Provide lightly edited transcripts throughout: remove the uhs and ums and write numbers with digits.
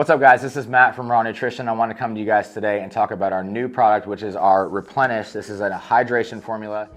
What's up, guys? This is Matt from Raw Nutrition. I want to come to you guys today and talk about our new product, which is our Replenish. This is a hydration formula.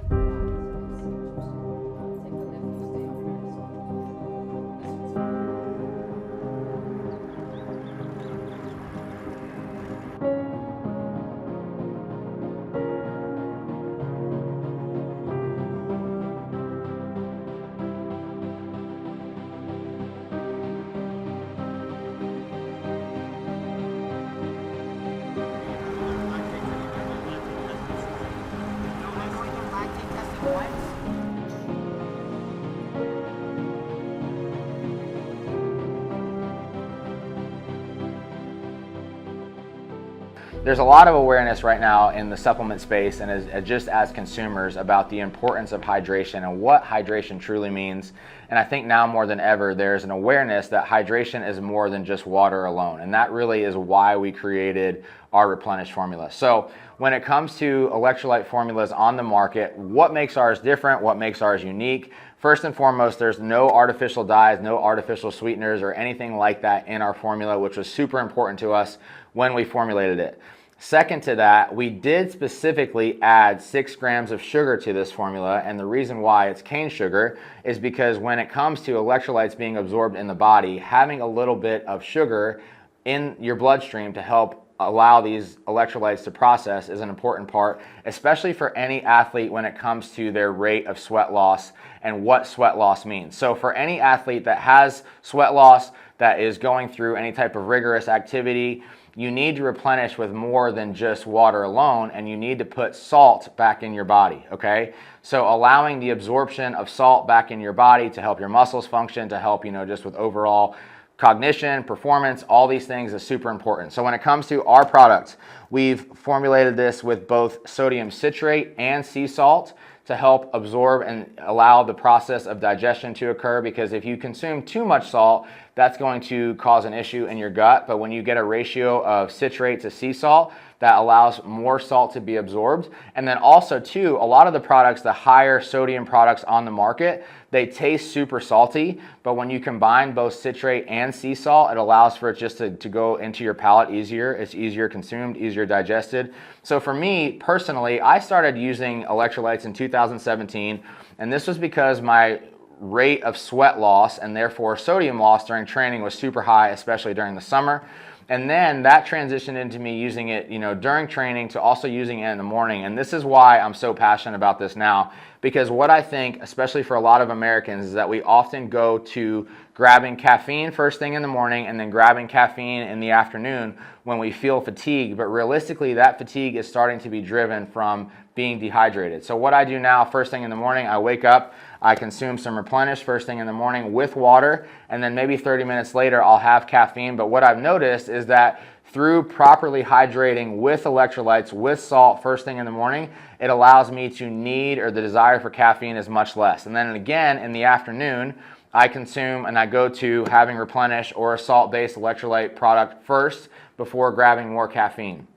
There's a lot of awareness right now in the supplement space and just as consumers about the importance of hydration and what hydration truly means. And I think now more than ever, there's an awareness that hydration is more than just water alone. And that really is why we created our Replenish formula. So when it comes to electrolyte formulas on the market, what makes ours different? What makes ours unique? First and foremost, there's no artificial dyes, no artificial sweeteners or anything like that in our formula, which was super important to us when we formulated it. Second to that, we did specifically add 6 grams of sugar to this formula, and the reason why it's cane sugar is because when it comes to electrolytes being absorbed in the body, having a little bit of sugar in your bloodstream to help allow these electrolytes to process is an important part, especially for any athlete when it comes to their rate of sweat loss and what sweat loss means. So for any athlete that has sweat loss, that is going through any type of rigorous activity, you need to replenish with more than just water alone, and you need to put salt back in your body, okay? So allowing the absorption of salt back in your body to help your muscles function, to help, just with overall cognition, performance, all these things is super important. So when it comes to our product, we've formulated this with both sodium citrate and sea salt to help absorb and allow the process of digestion to occur, because if you consume too much salt, that's going to cause an issue in your gut. But when you get a ratio of citrate to sea salt, that allows more salt to be absorbed. And then also too, a lot of the products, the higher sodium products on the market, they taste super salty, but when you combine both citrate and sea salt, it allows for it just to go into your palate easier. It's easier consumed, easier digested. So for me personally, I started using electrolytes in 2017, and this was because my rate of sweat loss and therefore sodium loss during training was super high, especially during the summer. And then that transitioned into me using it, during training to also using it in the morning. And this is why I'm so passionate about this now, because what I think, especially for a lot of Americans, is that we often go to grabbing caffeine first thing in the morning and then grabbing caffeine in the afternoon when we feel fatigued. But realistically, that fatigue is starting to be driven from being dehydrated. So what I do now, first thing in the morning, I wake up, I consume some Replenish first thing in the morning with water, and then maybe 30 minutes later I'll have caffeine. But what I've noticed is that through properly hydrating with electrolytes, with salt first thing in the morning, it allows me to need, or the desire for caffeine is much less. And then again in the afternoon, I consume and I go to having Replenish or a salt-based electrolyte product first before grabbing more caffeine.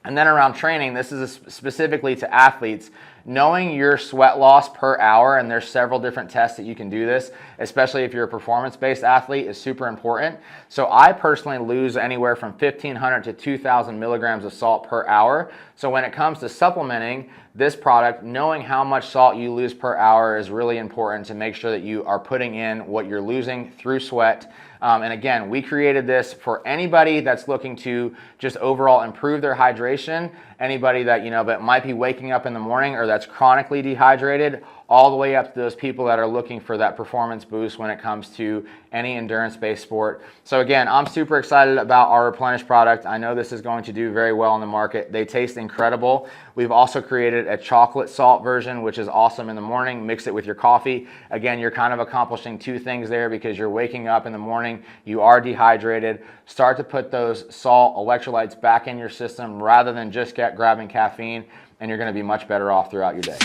And then around training, this is specifically to athletes, knowing your sweat loss per hour, and there's several different tests that you can do this, especially if you're a performance-based athlete, is super important. So I personally lose anywhere from 1,500 to 2,000 milligrams of salt per hour. So when it comes to supplementing this product, knowing how much salt you lose per hour is really important to make sure that you are putting in what you're losing through sweat. And again, we created this for anybody that's looking to just overall improve their hydration, anybody that, that might be waking up in the morning or that's chronically dehydrated, all the way up to those people that are looking for that performance boost when it comes to any endurance-based sport. So again, I'm super excited about our Replenish product. I know this is going to do very well in the market. They taste incredible. We've also created a chocolate salt version, which is awesome in the morning. Mix it with your coffee. Again, you're kind of accomplishing two things there because you're waking up in the morning, you are dehydrated. Start to put those salt electrolytes back in your system rather than just grabbing caffeine, and you're going to be much better off throughout your day.